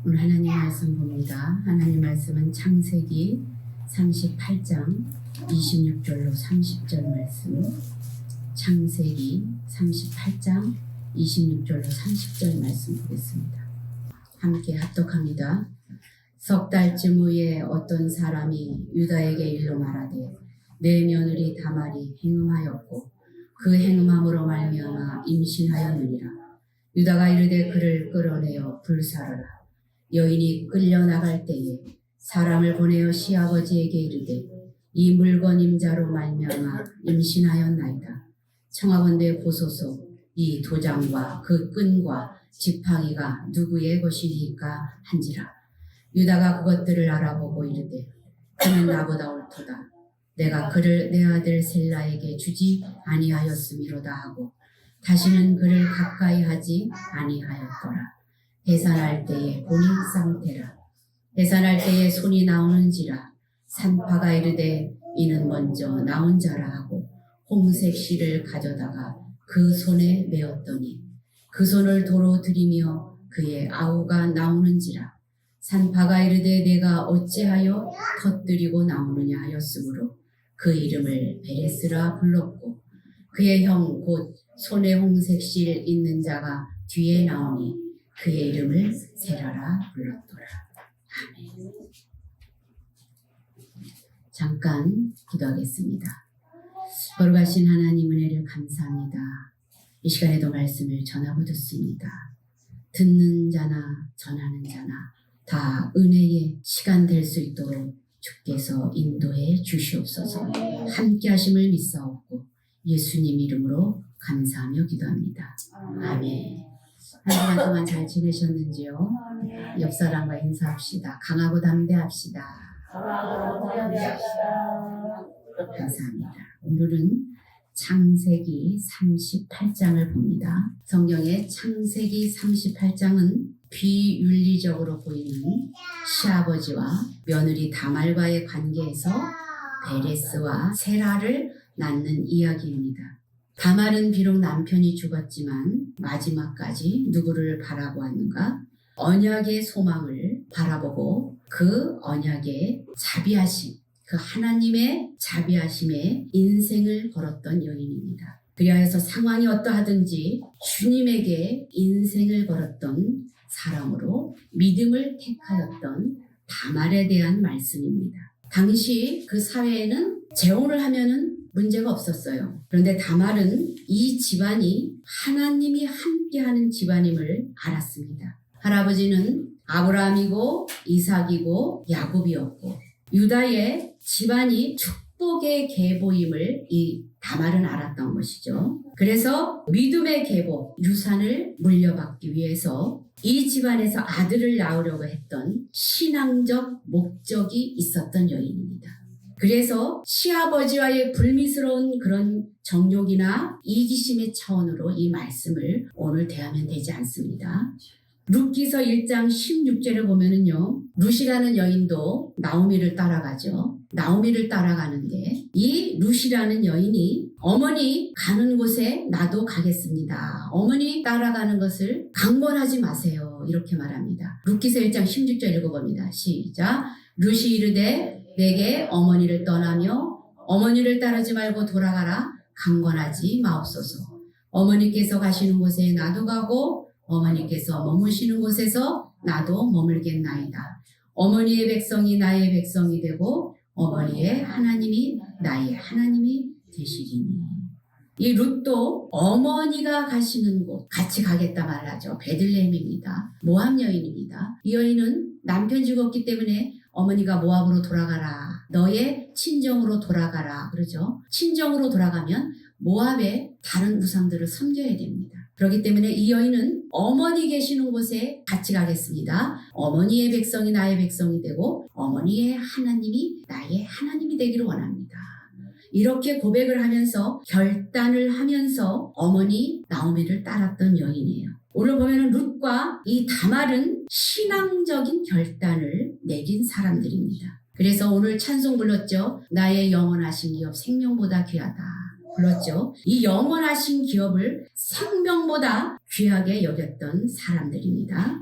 오늘 하나님 말씀 봅니다. 하나님 말씀은 창세기 38장 26절로 30절 말씀. 창세기 38장 26절로 30절 말씀 보겠습니다. 함께 합독합니다. 석 달쯤 후에 어떤 사람이 유다에게 일러 말하되 내 며느리 다말이 행음하였고 그 행음함으로 말미암아 임신하였느니라. 유다가 이르되 그를 끌어내어 불사르라. 여인이 끌려나갈 때에 사람을 보내어 시아버지에게 이르되 이 물건 임자로 말미암아 임신하였나이다. 청하건대 보소서 이 도장과 그 끈과 지팡이가 누구의 것이니까 한지라. 유다가 그것들을 알아보고 이르되 그는 나보다 옳도다. 내가 그를 내 아들 셀라에게 주지 아니하였음이로다 하고 다시는 그를 가까이 하지 아니하였더라. 해산할 때에 본인 상태라. 해산할 때에 손이 나오는지라. 산파가 이르되 이는 먼저 나온 자라 하고 홍색 실을 가져다가 그 손에 메었더니 그 손을 도로 들이며 그의 아우가 나오는지라. 산파가 이르되 내가 어찌하여 터뜨리고 나오느냐 하였으므로 그 이름을 베레스라 불렀고 그의 형 곧 손에 홍색 실 있는 자가 뒤에 나오니 그의 이름을 세라라 불렀더라. 아멘. 잠깐 기도하겠습니다. 거룩하신 하나님 은혜를 감사합니다. 이 시간에도 말씀을 전하고 듣습니다. 듣는 자나 전하는 자나 다 은혜의 시간 될 수 있도록 주께서 인도해 주시옵소서. 함께 하심을 믿사옵고 예수님 이름으로 감사하며 기도합니다. 아멘. 한 시간 동안 잘 지내셨는지요? 옆 사람과 인사합시다. 강하고 담대합시다. 감사합니다. 오늘은 창세기 38장을 봅니다. 성경의 창세기 38장은 비윤리적으로 보이는 시아버지와 며느리 다말과의 관계에서 베레스와 세라를 낳는 이야기입니다. 다말은 비록 남편이 죽었지만 마지막까지 누구를 바라보았는가? 언약의 소망을 바라보고 그 언약의 자비하심, 그 하나님의 자비하심에 인생을 걸었던 여인입니다. 그리하여서 상황이 어떠하든지 주님에게 인생을 걸었던 사람으로 믿음을 택하였던 다말에 대한 말씀입니다. 당시 그 사회에는 재혼을 하면은 문제가 없었어요. 그런데 다말은 이 집안이 하나님이 함께하는 집안임을 알았습니다. 할아버지는 아브라함이고 이삭이고 야곱이었고 유다의 집안이 축복의 계보임을 이 다말은 알았던 것이죠. 그래서 믿음의 계보, 유산을 물려받기 위해서 이 집안에서 아들을 낳으려고 했던 신앙적 목적이 있었던 여인입니다. 그래서 시아버지와의 불미스러운 그런 정욕이나 이기심의 차원으로 이 말씀을 오늘 대하면 되지 않습니다. 룻기서 1장 16절에 보면은요, 룻이라는 여인도 나오미를 따라가죠. 나오미를 따라가는데 이 룻이라는 여인이 어머니 가는 곳에 나도 가겠습니다. 어머니 따라가는 것을 강권하지 마세요. 이렇게 말합니다. 룻기서 1장 16절 읽어봅니다. 시작. 룻이 이르되 내게 어머니를 떠나며 어머니를 따르지 말고 돌아가라. 강권하지 마옵소서. 어머니께서 가시는 곳에 나도 가고 어머니께서 머무시는 곳에서 나도 머물겠나이다. 어머니의 백성이 나의 백성이 되고 어머니의 하나님이 나의 하나님이 되시리니. 이 룻도 어머니가 가시는 곳 같이 가겠다 말하죠. 베들레헴입니다. 모압 여인입니다. 이 여인은 남편 죽었기 때문에 어머니가 모압으로 돌아가라. 너의 친정으로 돌아가라. 그러죠. 친정으로 돌아가면 모압의 다른 우상들을 섬겨야 됩니다. 그렇기 때문에 이 여인은 어머니 계시는 곳에 같이 가겠습니다. 어머니의 백성이 나의 백성이 되고 어머니의 하나님이 나의 하나님이 되기를 원합니다. 이렇게 고백을 하면서 결단을 하면서 어머니 나오미를 따랐던 여인이에요. 오늘 보면은 룻과 이 다말은 신앙적인 결단을 내린 사람들입니다. 그래서 오늘 찬송 불렀죠. 나의 영원하신 기업 생명보다 귀하다. 불렀죠. 이 영원하신 기업을 생명보다 귀하게 여겼던 사람들입니다.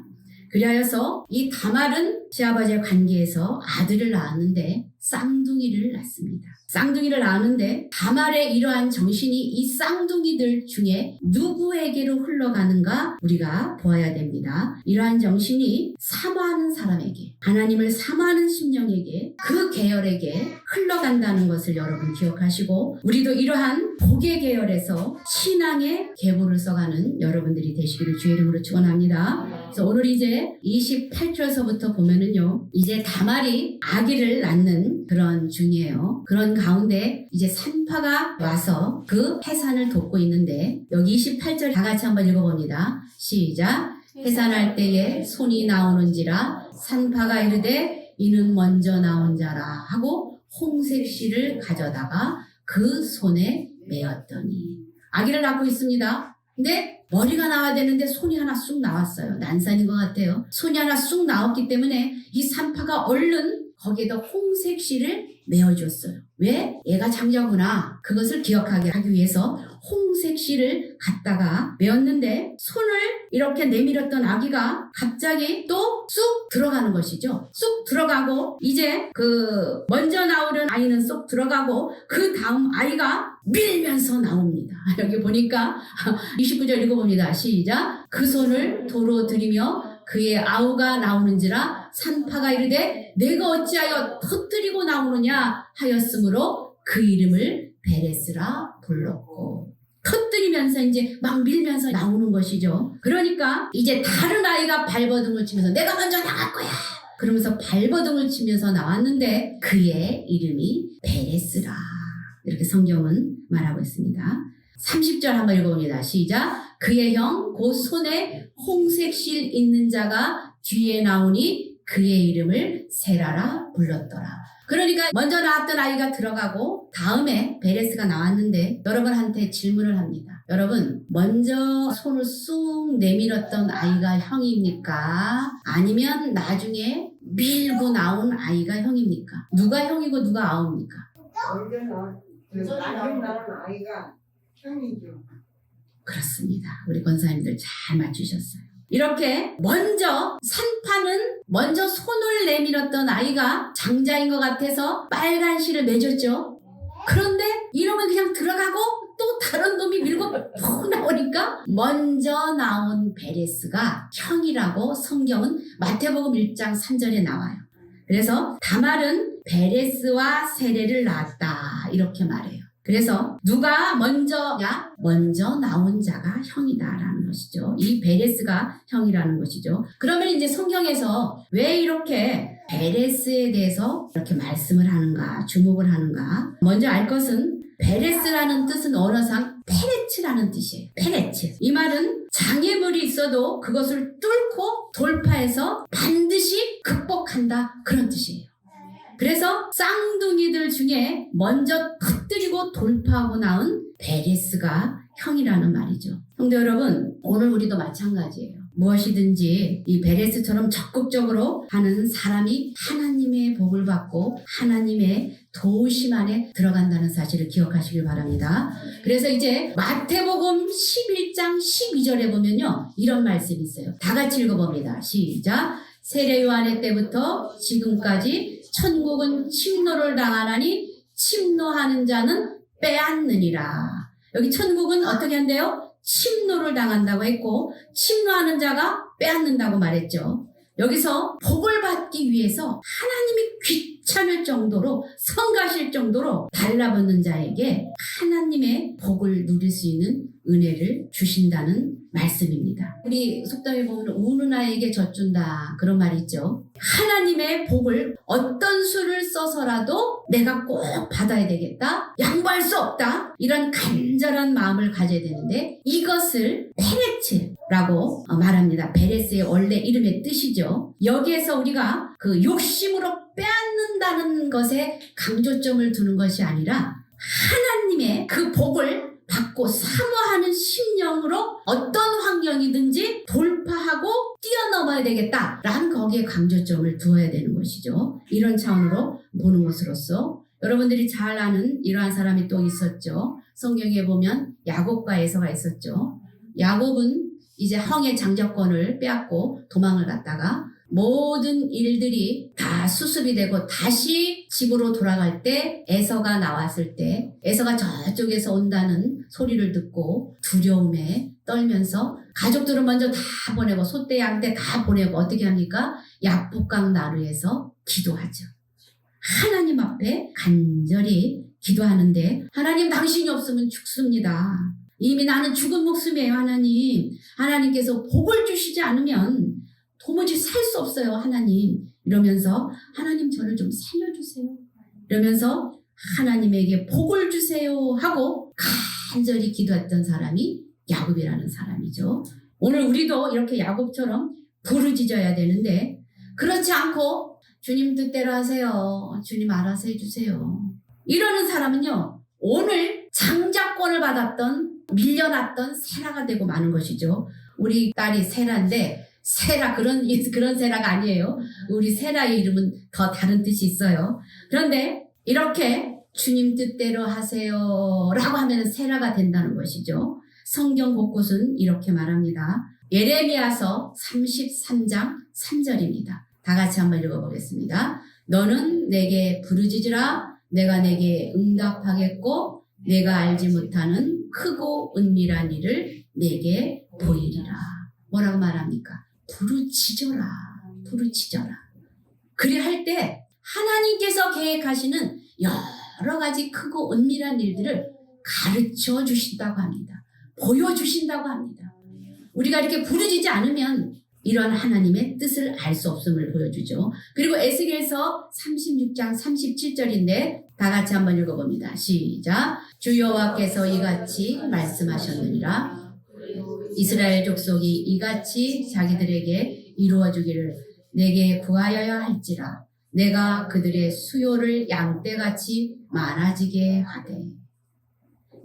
그리하여서 이 다말은 시아버지의 관계에서 아들을 낳았는데 쌍둥이를 낳습니다. 쌍둥이를 낳았는데 다말의 이러한 정신이 이 쌍둥이들 중에 누구에게로 흘러가는가 우리가 보아야 됩니다. 이러한 정신이 사모하는 사람에게, 하나님을 사모하는 심령에게, 그 계열에게 흘러간다는 것을 여러분 기억하시고, 우리도 이러한 복의 계열에서 신앙의 계보를 써가는 여러분들이 되시기를 주의 이름으로 축원합니다. 그래서 오늘 이제 28절서부터 보면은요, 이제 다말이 아기를 낳는 그런 중이에요. 그런 가운데 이제 산파가 와서 그 해산을 돕고 있는데, 여기 28절 다 같이 한번 읽어봅니다. 시작. 해산할 때에 손이 나오는지라 산파가 이르되 이는 먼저 나온 자라 하고 홍색 실을 가져다가 그 손에 메었더니, 아기를 낳고 있습니다. 근데 머리가 나와야 되는데 손이 하나 쑥 나왔어요. 난산인 것 같아요. 손이 하나 쑥 나왔기 때문에 이 산파가 얼른 거기에다 홍색 실을 메어줬어요. 왜? 얘가 장자구나. 그것을 기억하게 하기 위해서 홍색 실을 갖다가 메었는데, 손을 이렇게 내밀었던 아기가 갑자기 또 쑥 들어가는 것이죠. 쑥 들어가고, 이제 그 먼저 나오는 아이는 쏙 들어가고, 그 다음 아이가 밀면서 나옵니다. 여기 보니까 29절 읽어봅니다. 시작. 그 손을 도로 들이며 그의 아우가 나오는지라 산파가 이르되 내가 어찌하여 터뜨리고 나오느냐 하였으므로 그 이름을 베레스라 불렀고, 터뜨리면서 이제 막 밀면서 나오는 것이죠. 그러니까 이제 다른 아이가 발버둥을 치면서 내가 먼저 나갈 거야 그러면서 발버둥을 치면서 나왔는데 그의 이름이 베레스라, 이렇게 성경은 말하고 있습니다. 30절 한번 읽어봅니다. 시작. 그의 형 곧 손에 홍색 실 있는 자가 뒤에 나오니 그의 이름을 세라라 불렀더라. 그러니까 먼저 나왔던 아이가 들어가고 다음에 베레스가 나왔는데, 여러분한테 질문을 합니다. 여러분, 먼저 손을 쑥 내밀었던 아이가 형입니까? 아니면 나중에 밀고 나온 아이가 형입니까? 누가 형이고 누가 아우입니까? 먼저 나온 아이가 형이죠. 그렇습니다. 우리 권사님들 잘 맞추셨어요. 이렇게 먼저 산파는 먼저 손을 내밀었던 아이가 장자인 것 같아서 빨간 실을 맺었죠. 그런데 이놈은 그냥 들어가고 또 다른 놈이 밀고 푹 나오니까 먼저 나온 베레스가 형이라고 성경은 마태복음 1장 3절에 나와요. 그래서 다말은 베레스와 세레를 낳았다 이렇게 말해요. 그래서 누가 먼저냐? 먼저 나온 자가 형이다라는 것이죠. 이 베레스가 형이라는 것이죠. 그러면 이제 성경에서 왜 이렇게 베레스에 대해서 이렇게 말씀을 하는가, 주목을 하는가? 먼저 알 것은 베레스라는 뜻은 언어상 페레츠라는 뜻이에요. 페레츠. 이 말은 장애물이 있어도 그것을 뚫고 돌파해서 반드시 극복한다, 그런 뜻이에요. 그래서 쌍둥이들 중에 먼저 터뜨리고 돌파하고 나온 베레스가 형이라는 말이죠. 성도 여러분, 오늘 우리도 마찬가지예요. 무엇이든지 이 베레스처럼 적극적으로 하는 사람이 하나님의 복을 받고 하나님의 도우심 안에 들어간다는 사실을 기억하시길 바랍니다. 그래서 이제 마태복음 11장 12절에 보면요, 이런 말씀이 있어요. 다 같이 읽어봅니다. 시작. 세례 요한의 때부터 지금까지 천국은 침노를 당하나니 침노하는 자는 빼앗느니라. 여기 천국은 어떻게 한대요? 침노를 당한다고 했고 침노하는 자가 빼앗는다고 말했죠. 여기서 복을 받기 위해서 하나님이 귀찮을 정도로 성가실 정도로 달라붙는 자에게 하나님의 복을 누릴 수 있는 은혜를 주신다는 말씀입니다. 우리 속담에 보면 우는 아이에게 젖준다, 그런 말이 있죠. 하나님의 복을 어떤 수를 써서라도 내가 꼭 받아야 되겠다, 양보할 수 없다, 이런 간절한 마음을 가져야 되는데 이것을 페레츠라고 말합니다. 베레스의 원래 이름의 뜻이죠. 여기에서 우리가 그 욕심으로 빼앗는다는 것에 강조점을 두는 것이 아니라 하나님의 그 복을 받고 사모하는 심령으로 어떤 환경이든지 돌파하고 뛰어넘어야 되겠다라는 거기에 강조점을 두어야 되는 것이죠. 이런 차원으로 보는 것으로서 여러분들이 잘 아는 이러한 사람이 또 있었죠. 성경에 보면 야곱과 에서가 있었죠. 야곱은 이제 황의 장자권을 빼앗고 도망을 갔다가 모든 일들이 다 수습이 되고 다시 집으로 돌아갈 때 에서가 나왔을 때 에서가 저쪽에서 온다는 소리를 듣고 두려움에 떨면서 가족들은 먼저 다 보내고 소떼 양떼 다 보내고 어떻게 합니까? 약북강 나루에서 기도하죠. 하나님 앞에 간절히 기도하는데 하나님 당신이 없으면 죽습니다. 이미 나는 죽은 목숨이에요. 하나님께서 복을 주시지 않으면 도무지 살 수 없어요. 하나님 이러면서 하나님 저를 좀 살려주세요. 이러면서 하나님에게 복을 주세요 하고 간절히 기도했던 사람이 야곱이라는 사람이죠. 오늘 우리도 이렇게 야곱처럼 부르짖어야 되는데 그렇지 않고 주님 뜻대로 하세요. 주님 알아서 해주세요. 이러는 사람은요. 오늘 장자권을 받았던 밀려났던 세라가 되고 마는 것이죠. 우리 딸이 세라인데 세라 그런 세라가 아니에요. 우리 세라의 이름은 더 다른 뜻이 있어요. 그런데 이렇게 주님 뜻대로 하세요 라고 하면 세라가 된다는 것이죠. 성경 곳곳은 이렇게 말합니다. 예레미야서 33장 3절입니다. 다 같이 한번 읽어보겠습니다. 너는 내게 부르짖으라 내가 내게 응답하겠고 내가 알지 못하는 크고 은밀한 일을 내게 보이리라. 뭐라고 말합니까? 부르짖어라. 그리 할 때 하나님께서 계획하시는 여러 가지 크고 은밀한 일들을 가르쳐 주신다고 합니다. 보여주신다고 합니다. 우리가 이렇게 부르짖지 않으면 이런 하나님의 뜻을 알 수 없음을 보여주죠. 그리고 에스겔서 36장 37절인데 다 같이 한번 읽어봅니다. 시작. 주 여호와께서 이같이 말씀하셨느니라. 이스라엘 족속이 이같이 자기들에게 이루어주기를 내게 구하여야 할지라. 내가 그들의 수요를 양떼같이 많아지게 하되.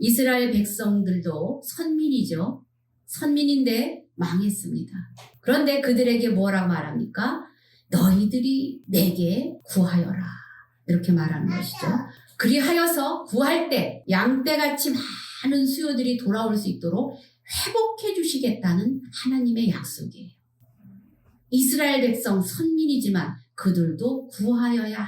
이스라엘 백성들도 선민이죠. 선민인데 망했습니다. 그런데 그들에게 뭐라고 말합니까? 너희들이 내게 구하여라. 이렇게 말하는 것이죠. 그리하여서 구할 때 양떼같이 많은 수요들이 돌아올 수 있도록 회복해 주시겠다는 하나님의 약속이에요. 이스라엘 백성 선민이지만 그들도 구하여야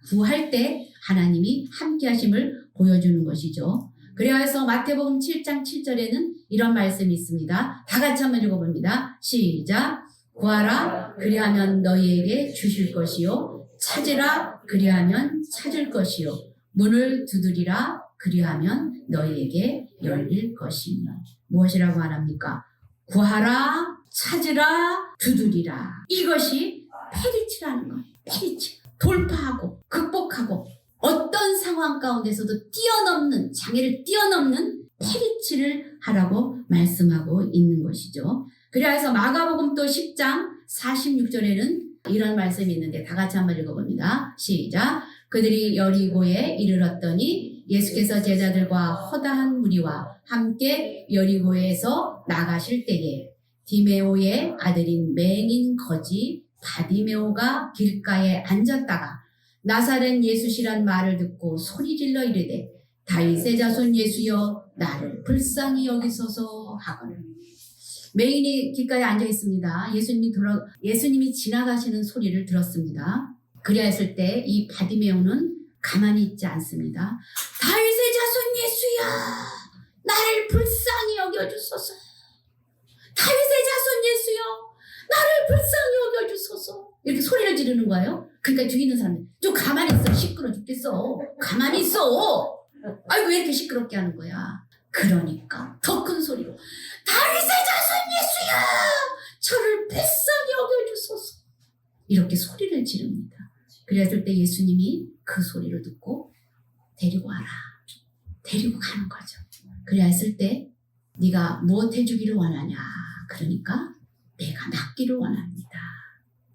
구할 때 하나님이 함께 하심을 보여주는 것이죠. 그래서 마태복음 7장 7절에는 이런 말씀이 있습니다. 다 같이 한번 읽어봅니다. 시작. 구하라 그리하면 너희에게 주실 것이요 찾으라 그리하면 찾을 것이요 문을 두드리라 그리하면 너희에게 열릴 것이며. 무엇이라고 말합니까? 구하라 찾으라 두드리라. 이것이 페리치라는 거예요. 페리치. 돌파하고 극복하고 어떤 상황 가운데서도 뛰어넘는 장애를 뛰어넘는 페리치를 하라고 말씀하고 있는 것이죠. 그래서 마가복음 또 10장 46절에는 이런 말씀이 있는데 다 같이 한번 읽어봅니다. 시작. 그들이 여리고에 이르렀더니 예수께서 제자들과 허다한 무리와 함께 여리고에서 나가실 때에 디메오의 아들인 맹인 거지 바디메오가 길가에 앉았다가 나사렛 예수시란 말을 듣고 소리질러 이르되 다윗의 자손 예수여 나를 불쌍히 여기소서 하거늘. 맹인이 길가에 앉아 있습니다. 예수님이 지나가시는 소리를 들었습니다. 그리하였을 때 이 바디메오는 가만히 있지 않습니다. 다윗의 자손 예수야 나를 불쌍히 여겨주소서. 다윗의 자손 예수여 나를 불쌍히 여겨주소서. 이렇게 소리를 지르는 거예요. 그러니까 죽이는 사람들 좀 가만히 있어. 시끄러 죽겠어. 가만히 있어. 아이고 왜 이렇게 시끄럽게 하는 거야. 그러니까 더 큰 소리로 다윗의 자손 예수야 저를 불쌍히 여겨주소서. 이렇게 소리를 지릅니다. 그랬을 때 예수님이 그 소리를 듣고 데리고 와라. 데리고 가는 거죠. 그랬을 때 네가 무엇 해주기를 원하냐. 그러니까 내가 낫기를 원합니다.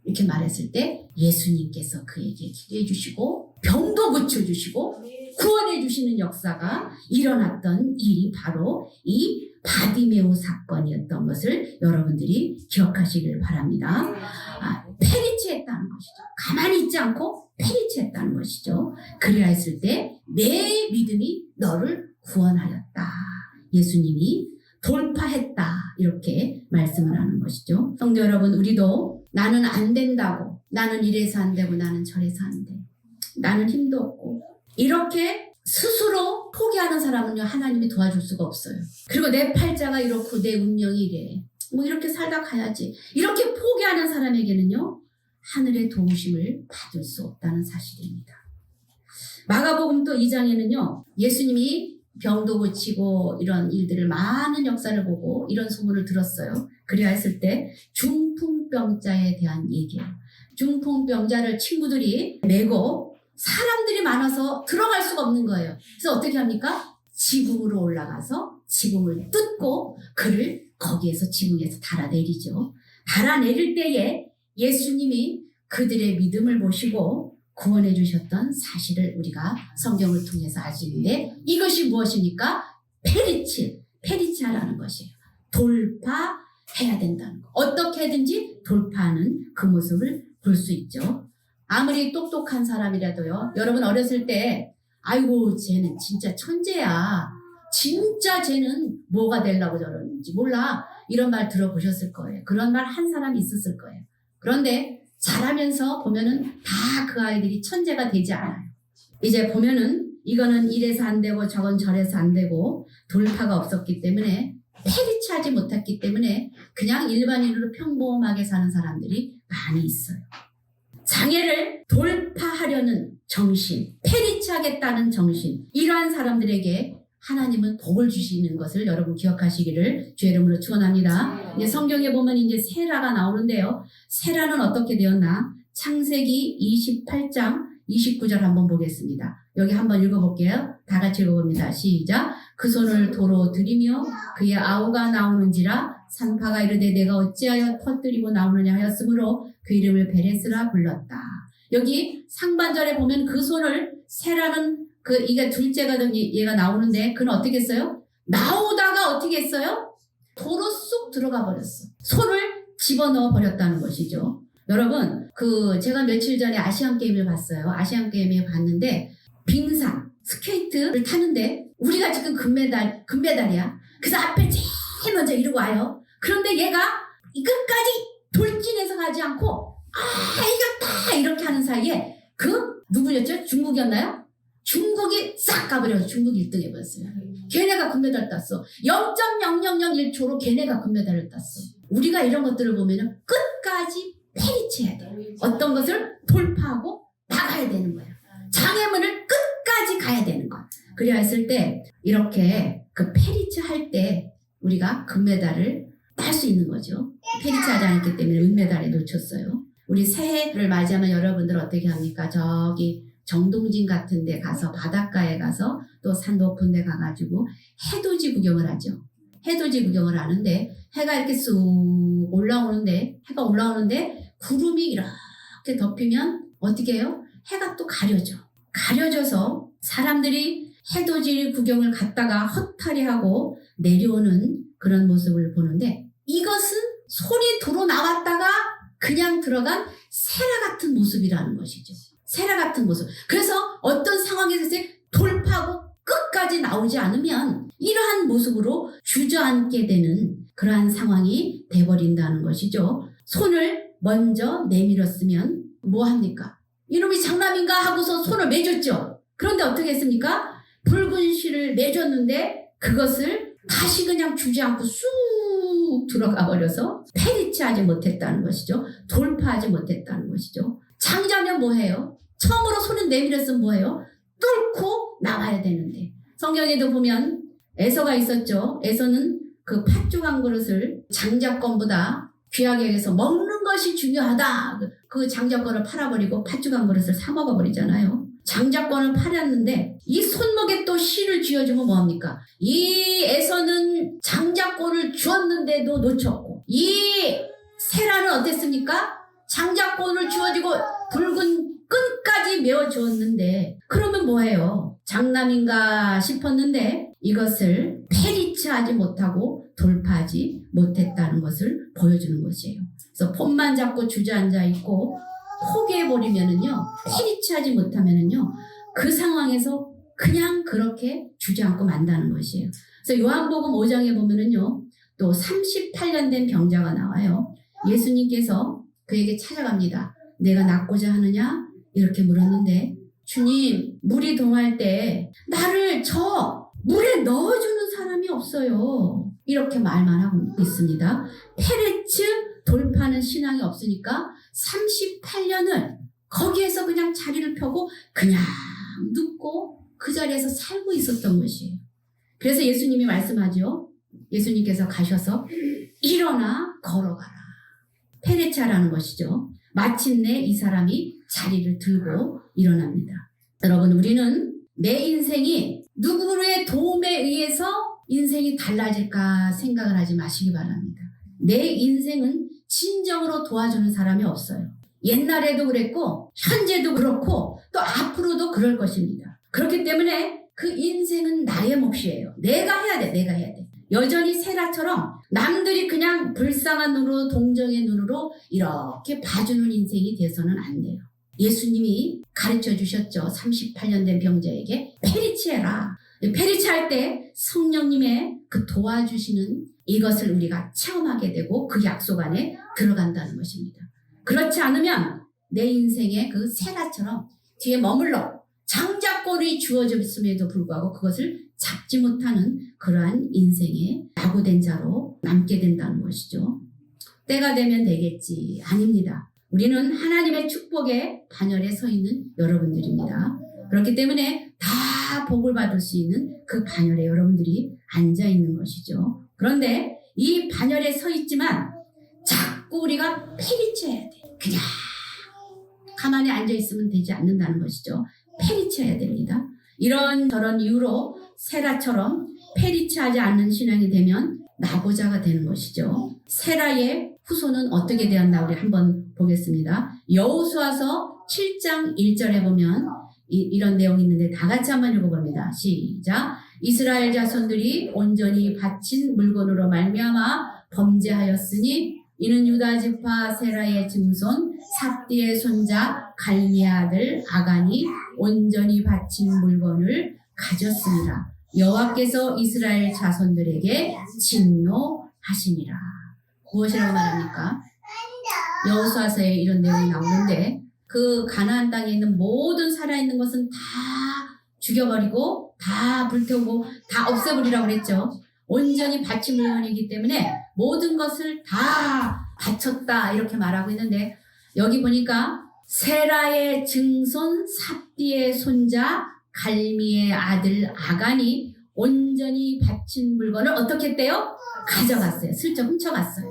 이렇게 말했을 때 예수님께서 그에게 기도해 주시고 병도 고쳐주시고 구원해 주시는 역사가 일어났던 일이 바로 이 바디메오 사건이었던 것을 여러분들이 기억하시길 바랍니다. 페리치했다는 것이죠. 가만히 있지 않고 페리치했다는 것이죠. 그래야 했을 때 내 믿음이 너를 구원하였다. 예수님이 돌파했다. 이렇게 말씀을 하는 것이죠. 성도 여러분, 우리도 나는 안 된다고, 나는 이래서 안 되고, 나는 저래서 안 돼, 나는 힘도 없고, 이렇게 스스로 포기하는 사람은요, 하나님이 도와줄 수가 없어요. 그리고 내 팔자가 이렇고 내 운명이 이래, 뭐 이렇게 살다 가야지, 이렇게 포기하는 사람에게는요, 하늘의 도우심을 받을 수 없다는 사실입니다. 마가복음 또 2장에는요, 예수님이 병도 고치고 이런 일들을, 많은 역사를 보고 이런 소문을 들었어요. 그래야 했을 때 중풍병자에 대한 얘기예요. 중풍병자를 친구들이 메고 사람들이 많아서 들어갈 수가 없는 거예요. 그래서 어떻게 합니까? 지붕으로 올라가서 지붕을 뜯고 그를 거기에서 지붕에서 달아내리죠. 달아내릴 때에 예수님이 그들의 믿음을 보시고 구원해 주셨던 사실을 우리가 성경을 통해서 알 수 있는데, 이것이 무엇입니까? 페리치아라는 것이에요. 돌파해야 된다는 거. 어떻게든지 돌파하는 그 모습을 볼 수 있죠. 아무리 똑똑한 사람이라도요, 여러분 어렸을 때 아이고 쟤는 진짜 천재야, 진짜 쟤는 뭐가 되려고 저러는지 몰라, 이런 말 들어보셨을 거예요. 그런 말 한 사람이 있었을 거예요. 그런데 자라면서 보면은 다 그 아이들이 천재가 되지 않아요. 이제 보면은 이거는 이래서 안 되고 저건 저래서 안 되고 돌파가 없었기 때문에, 페리치하지 못했기 때문에 그냥 일반인으로 평범하게 사는 사람들이 많이 있어요. 장애를 돌파하려는 정신, 페리치하겠다는 정신, 이러한 사람들에게 하나님은 복을 주시는 것을 여러분 기억하시기를 주의 이름으로 축원합니다. 이제 성경에 보면 이제 세라가 나오는데요. 세라는 어떻게 되었나? 창세기 28장 29절 한번 보겠습니다. 여기 한번 읽어볼게요. 다 같이 읽어봅니다. 시작. 그 손을 도로 들이며 그의 아우가 나오는지라 산파가 이르되 내가 어찌하여 터뜨리고 나오느냐 하였으므로 그 이름을 베레스라 불렀다. 여기 상반절에 보면 그 손을, 세라는 이게 둘째가 된 얘가 나오는데, 그는 어떻게 했어요? 나오다가 어떻게 했어요? 도로 쑥 들어가 버렸어. 손을 집어넣어 버렸다는 것이죠. 여러분, 제가 며칠 전에 아시안게임을 봤어요. 아시안게임에 봤는데, 빙상, 스케이트를 타는데, 우리가 지금 금메달이야. 그래서 앞에 제일 먼저 이러고 와요. 그런데 얘가 끝까지 돌진해서 가지 않고, 이겼다! 이렇게 하는 사이에, 누구였죠? 중국이었나요? 중국이 싹 가버려서 중국이 1등 해버렸어요. 걔네가 금메달 땄어. 0.0001초로 걔네가 금메달을 땄어. 우리가 이런 것들을 보면은 끝까지 페리치해야 돼. 어떤 것을 돌파하고 나가야 되는 거야. 장애물을 끝까지 가야 되는 거야. 그래야 했을 때 이렇게 페리치 할 때 우리가 금메달을 딸 수 있는 거죠. 페리치하지 않았기 때문에 은메달에 놓쳤어요. 우리 새해를 맞이하면 여러분들 어떻게 합니까? 저기 정동진 같은 데 가서, 바닷가에 가서, 또 산 높은 데 가가지고 해돋이 구경을 하죠. 해돋이 구경을 하는데 해가 이렇게 쑥 올라오는데, 해가 올라오는데 구름이 이렇게 덮이면 어떻게 해요? 해가 또 가려져서 사람들이 해돋이 구경을 갔다가 헛탈이하고 내려오는 그런 모습을 보는데, 이것은 손이 도로 나왔다가 그냥 들어간 세라 같은 모습이라는 것이죠. 세라 같은 모습. 그래서 어떤 상황에서 돌파하고 끝까지 나오지 않으면 이러한 모습으로 주저앉게 되는 그러한 상황이 돼버린다는 것이죠. 손을 먼저 내밀었으면 뭐 합니까? 이놈이 장남인가 하고서 손을 매줬죠. 그런데 어떻게 했습니까? 붉은 실을 매줬는데 그것을 다시 그냥 주지 않고 쑥 들어가 버려서 페리치하지 못했다는 것이죠. 돌파하지 못했다는 것이죠. 장자면 뭐해요? 처음으로 손을 내밀었으면 뭐해요? 뚫고 나와야 되는데, 성경에도 보면 에서가 있었죠. 에서는 그 팥죽 한 그릇을 장자권보다 귀하게 여겨서 먹는 것이 중요하다. 그 장자권을 팔아버리고 팥죽 한 그릇을 사 먹어버리잖아요. 장자권을 팔았는데 이 손목에 또 실을 쥐어주면 뭐합니까? 이 에서는 장자권을 주었는데도 놓쳤고, 이 세라는 어땠습니까? 장자권을 주어지고 붉은 끈까지 메워주었는데, 그러면 뭐예요? 장남인가 싶었는데 이것을 페리치하지 못하고 돌파하지 못했다는 것을 보여주는 것이에요. 그래서 폰만 잡고 주저앉아 있고 포기해버리면은요, 페리치하지 못하면은요, 그 상황에서 그냥 그렇게 주저앉고 만다는 것이에요. 그래서 요한복음 5장에 보면은요, 또 38년 된 병자가 나와요. 예수님께서 그에게 찾아갑니다. 내가 낫고자 하느냐? 이렇게 물었는데, 주님, 물이 동할 때 나를 저 물에 넣어주는 사람이 없어요. 이렇게 말만 하고 있습니다. 페레츠 돌파는 신앙이 없으니까 38년을 거기에서 그냥 자리를 펴고 그냥 눕고 그 자리에서 살고 있었던 것이에요. 그래서 예수님이 말씀하죠. 예수님께서 가셔서 일어나 걸어가라. 페레차라는 것이죠. 마침내 이 사람이 자리를 들고 일어납니다. 여러분, 우리는 내 인생이 누구의 도움에 의해서 인생이 달라질까 생각을 하지 마시기 바랍니다. 내 인생은 진정으로 도와주는 사람이 없어요. 옛날에도 그랬고 현재도 그렇고 또 앞으로도 그럴 것입니다. 그렇기 때문에 그 인생은 나의 몫이에요. 내가 해야 돼. 내가 해야 돼. 여전히 세라처럼 남들이 그냥 불쌍한 눈으로 동정의 눈으로 이렇게 봐주는 인생이 돼서는 안 돼요. 예수님이 가르쳐 주셨죠. 38년 된 병자에게 페리치해라. 페리치할 때 성령님의 그 도와주시는 이것을 우리가 체험하게 되고 그 약속 안에 들어간다는 것입니다. 그렇지 않으면 내 인생의 그 세라처럼 뒤에 머물러 장작골이 주어졌음에도 불구하고 그것을 잡지 못하는 그러한 인생의 낙오된 자로 남게 된다는 것이죠. 때가 되면 되겠지. 아닙니다. 우리는 하나님의 축복의 반열에 서 있는 여러분들입니다. 그렇기 때문에 다 복을 받을 수 있는 그 반열에 여러분들이 앉아 있는 것이죠. 그런데 이 반열에 서 있지만 자꾸 우리가 페리쳐야 돼. 그냥 가만히 앉아 있으면 되지 않는다는 것이죠. 페리쳐야 됩니다. 이런저런 이유로 세라처럼 페리치하지 않는 신앙이 되면 나고자가 되는 것이죠. 세라의 후손은 어떻게 되었나 우리 한번 보겠습니다. 여호수아서 7장 1절에 보면 이런 내용이 있는데 다 같이 한번 읽어봅니다. 시작. 이스라엘 자손들이 온전히 바친 물건으로 말미암아 범죄하였으니 이는 유다 지파 세라의 증손 삽디의 손자 갈미의 아들 아간이 온전히 바친 물건을 가졌습니다. 여호와께서 이스라엘 자손들에게 진노하시니라. 무엇이라고 말합니까? 여호수아서에 이런 내용이 나오는데 그 가나안 땅에 있는 모든 살아있는 것은 다 죽여버리고 다 불태우고 다 없애버리라고 그랬죠. 온전히 바친 물건이기 때문에 모든 것을 다 바쳤다 이렇게 말하고 있는데 여기 보니까 세라의 증손 삽디의 손자 갈미의 아들 아간이 온전히 바친 물건을 어떻게 했대요? 가져갔어요. 슬쩍 훔쳐갔어요.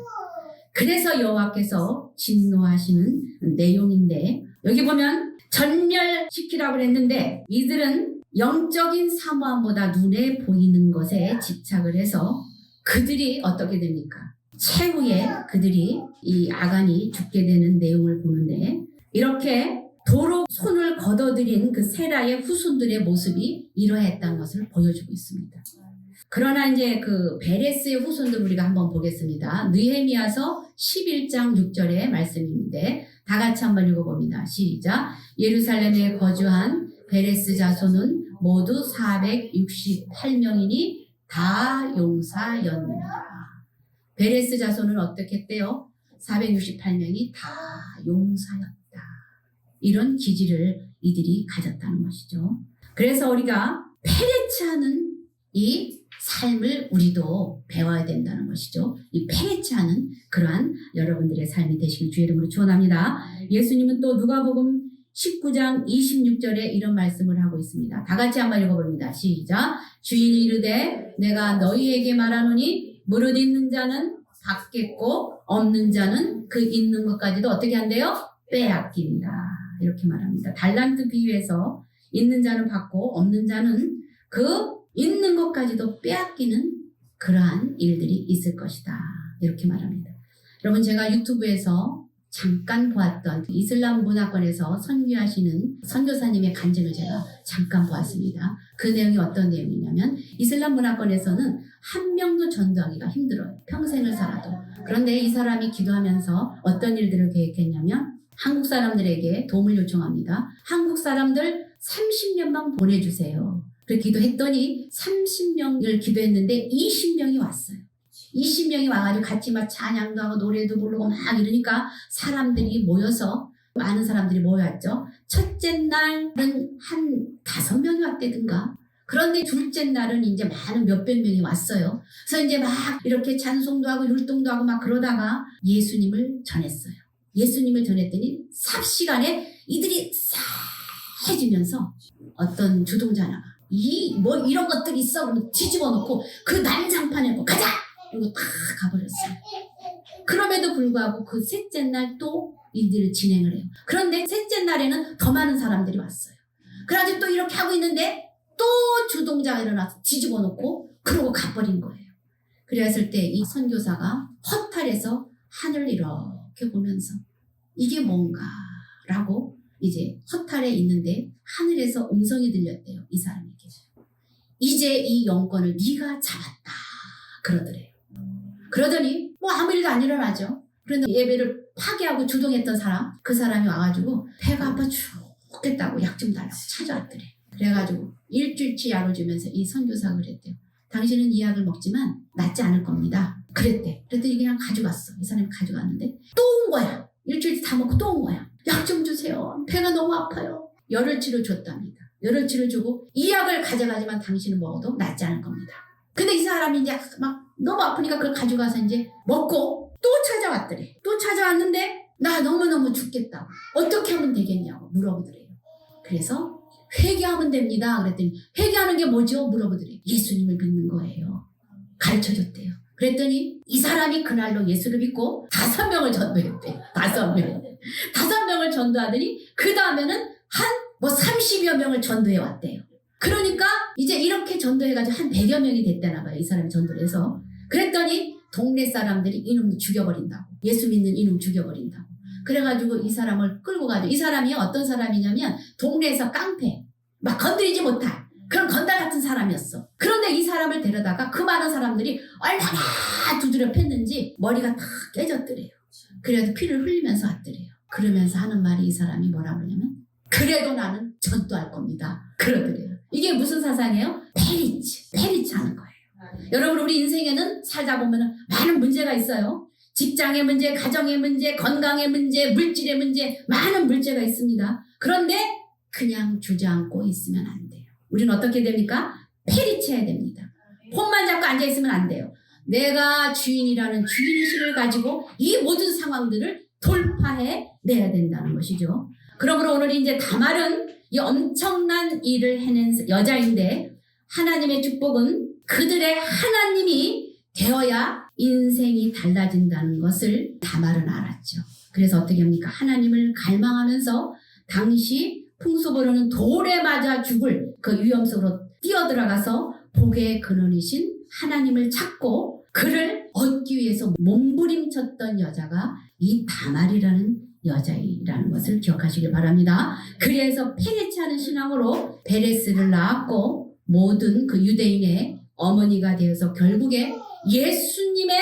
그래서 여호와께서 진노하시는 내용인데 여기 보면 전멸시키라고 그랬는데 이들은 영적인 사모함보다 눈에 보이는 것에 집착을 해서 그들이 어떻게 됩니까? 최후에 그들이 이 아간이 죽게 되는 내용을 보는데 이렇게 도로 손을 걷어들인 그 세라의 후손들의 모습이 이러했다는 것을 보여주고 있습니다. 그러나 이제 그 베레스의 후손들 우리가 한번 보겠습니다. 느헤미야서 11장 6절의 말씀인데 다 같이 한번 읽어봅니다. 시작. 예루살렘에 거주한 베레스 자손은 모두 468명이니 다 용사였느니라. 베레스 자손은 어떻게 했대요? 468명이 다 용사였다. 이런 기질을 이들이 가졌다는 것이죠. 그래서 우리가 페레치하는 이 삶을 우리도 배워야 된다는 것이죠. 이 페레치하는 그러한 여러분들의 삶이 되시길 주의 이름으로 축원합니다. 예수님은 또 누가복음 19장 26절에 이런 말씀을 하고 있습니다. 다 같이 한번 읽어봅니다. 시작. 주인이 이르되 내가 너희에게 말하노니 무릇 있는 자는 받겠고 없는 자는 그 있는 것까지도 어떻게 한대요? 빼앗긴다. 이렇게 말합니다. 달란트 비유에서 있는 자는 받고 없는 자는 그 있는 것까지도 빼앗기는 그러한 일들이 있을 것이다. 이렇게 말합니다. 여러분 제가 유튜브에서 잠깐 보았던 이슬람 문화권에서 선교하시는 선교사님의 간증을 제가 잠깐 보았습니다. 그 내용이 어떤 내용이냐면 이슬람 문화권에서는 한 명도 전도하기가 힘들어요. 평생을 살아도. 그런데 이 사람이 기도하면서 어떤 일들을 계획했냐면 한국 사람들에게 도움을 요청합니다. 한국 사람들 30명만 보내주세요. 그렇게 기도했더니 30명을 기도했는데 20명이 왔어요. 20명이 와가지고 같이 막 찬양도 하고 노래도 부르고 막 이러니까 사람들이 모여서 많은 사람들이 모여왔죠. 첫째 날은 한 5명이 왔대든가. 그런데 둘째 날은 이제 많은 몇백 명이 왔어요. 그래서 이제 막 이렇게 찬송도 하고 율동도 하고 막 그러다가 예수님을 전했어요. 예수님을 전했더니 삽시간에 이들이 싸해지면서 어떤 주동자나가 뭐 이런 것들이 있어 그러면 뒤집어 놓고 그 난장판에 뭐 가자! 이러고 다 가버렸어요. 그럼에도 불구하고 그 셋째 날 또 일들을 진행을 해요. 그런데 셋째 날에는 더 많은 사람들이 왔어요. 그래가지고 또 이렇게 하고 있는데 또 주동자가 일어나서 뒤집어 놓고 그러고 가버린 거예요. 그랬을 때 이 선교사가 허탈해서 하늘을 이렇게 보면서 이게 뭔가라고 이제 허탈해 있는데 하늘에서 음성이 들렸대요. 이 사람에게. 이제 이 영권을 네가 잡았다. 그러더래요. 그러더니 뭐 아무 일도 안 일어나죠. 그런데 예배를 파괴하고 주동했던 사람, 그 사람이 와가지고 배가 아파 죽겠다고 약 좀 달라고 찾아왔더래. 그래가지고 일주일치 약을 주면서 이 선교사가 그랬대요. 당신은 이 약을 먹지만 낫지 않을 겁니다. 그랬대. 그랬더니 그냥 가져갔어. 이 사람이 가져갔는데 또 온 거야. 일주일치 다 먹고 또 온 거야. 약 좀 주세요. 배가 너무 아파요. 열흘치를 줬답니다. 열흘치를 주고 이 약을 가져가지만 당신은 먹어도 낫지 않을 겁니다. 근데 이 사람이 이제 막 너무 아프니까 그걸 가져가서 이제 먹고 또 찾아왔더래. 또 찾아왔는데 나 너무너무 죽겠다고. 어떻게 하면 되겠냐고 물어보더래요. 그래서 회개하면 됩니다. 그랬더니 회개하는 게 뭐죠? 물어보더래요. 예수님을 믿는 거예요. 가르쳐줬대요. 그랬더니 이 사람이 그날로 예수를 믿고 5명을 전도했대요. 5명. 5명을 전도하더니 그 다음에는 뭐 30여 명을 전도해 왔대요. 그러니까 이제 이렇게 전도해가지고 한 100여 명이 됐다나 봐요. 이 사람이 전도를 해서. 그랬더니 동네 사람들이 이놈 죽여버린다고. 예수 믿는 이놈 죽여버린다고. 그래가지고 이 사람을 끌고 가죠. 이 사람이 어떤 사람이냐면 동네에서 깡패, 막 건드리지 못할 그런 건달 같은 사람이었어. 그런데 이 사람을 데려다가 그 많은 사람들이 얼마나 두드려 팼는지 머리가 다 깨졌더래요. 그래도 피를 흘리면서 왔더래요. 그러면서 하는 말이 이 사람이 뭐라고 그러냐면 그래도 나는 전도할 겁니다. 그러더래요. 이게 무슨 사상이에요? 페리치 하는 거예요. 여러분 우리 인생에는 살다 보면 많은 문제가 있어요. 직장의 문제, 가정의 문제, 건강의 문제, 물질의 문제, 많은 문제가 있습니다. 그런데 그냥 주저앉고 있으면 안 돼요. 우리는 어떻게 됩니까? 페리치해야 됩니다. 폰만 잡고 앉아있으면 안 돼요. 내가 주인이라는 주인의식을 가지고 이 모든 상황들을 돌파해 내야 된다는 것이죠. 그러므로 오늘 이제 다말은 이 엄청난 일을 해낸 여자인데 하나님의 축복은 그들의 하나님이 되어야 인생이 달라진다는 것을 다말은 알았죠. 그래서 어떻게 합니까? 하나님을 갈망하면서 당시 풍수부로는 돌에 맞아 죽을 그 위험 속으로 뛰어들어가서 복의 근원이신 하나님을 찾고 그를 얻기 위해서 몸부림쳤던 여자가 이 다말이라는 여자이라는 것을 기억하시길 바랍니다. 그래서 페레치하는 신앙으로 베레스를 낳았고 모든 그 유대인의 어머니가 되어서 결국에 예수님의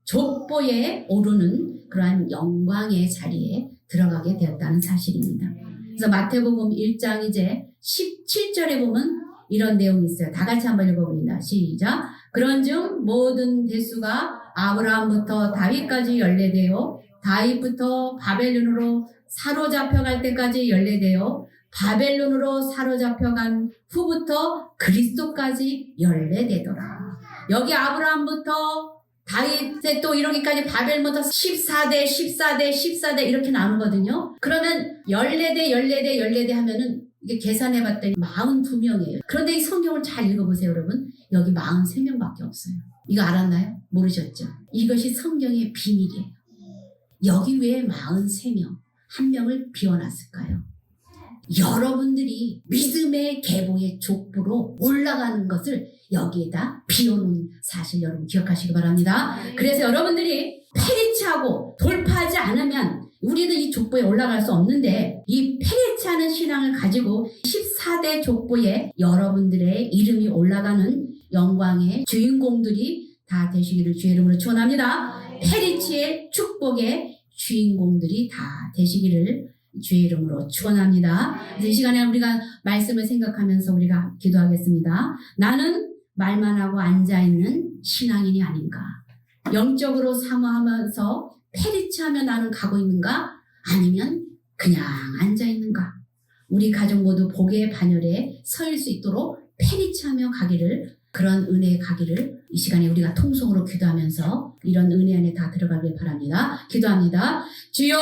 족보에 오르는 그러한 영광의 자리에 들어가게 되었다는 사실입니다. 그래서 마태복음 1장 이제 17절에 보면 이런 내용이 있어요. 다 같이 한번 읽어봅니다. 시작. 그런즉 모든 대수가 아브라함부터 다윗까지 연례되어 다윗부터 바벨론으로 사로잡혀갈 때까지 연례되어 바벨론으로 사로잡혀간 후부터 그리스도까지 연례되더라. 여기 아브라함부터 다윗에 또 이러기까지 바벨부터 14대 이렇게 나누거든요. 그러면 연례대 하면은 이게 계산해봤더니 42명이에요. 그런데 이 성경을 잘 읽어보세요, 여러분. 여기 43명밖에 없어요. 이거 알았나요? 모르셨죠? 이것이 성경의 비밀이에요. 여기 왜 43명, 한 명을 비워놨을까요? 여러분들이 믿음의 계보의 족보로 올라가는 것을 여기에다 비워놓은 사실 여러분 기억하시기 바랍니다. 그래서 여러분들이 페리치하고 돌파하지 않으면 우리는 이 족보에 올라갈 수 없는데 이 페리치하는 신앙을 가지고 14대 족보에 여러분들의 이름이 올라가는 영광의 주인공들이 다 되시기를 주의 이름으로 축원합니다. 페리치의 축복의 주인공들이 다 되시기를 주의 이름으로 축원합니다. 그래서 이 시간에 우리가 말씀을 생각하면서 우리가 기도하겠습니다. 나는 말만 하고 앉아있는 신앙인이 아닌가? 영적으로 사모하면서 패리치하며 나는 가고 있는가? 아니면 그냥 앉아있는가? 우리 가족 모두 복의 반열에 서일 수 있도록 패리치하며 가기를, 그런 은혜에 가기를 이 시간에 우리가 통성으로 기도하면서 이런 은혜 안에 다 들어가길 바랍니다. 기도합니다. 주여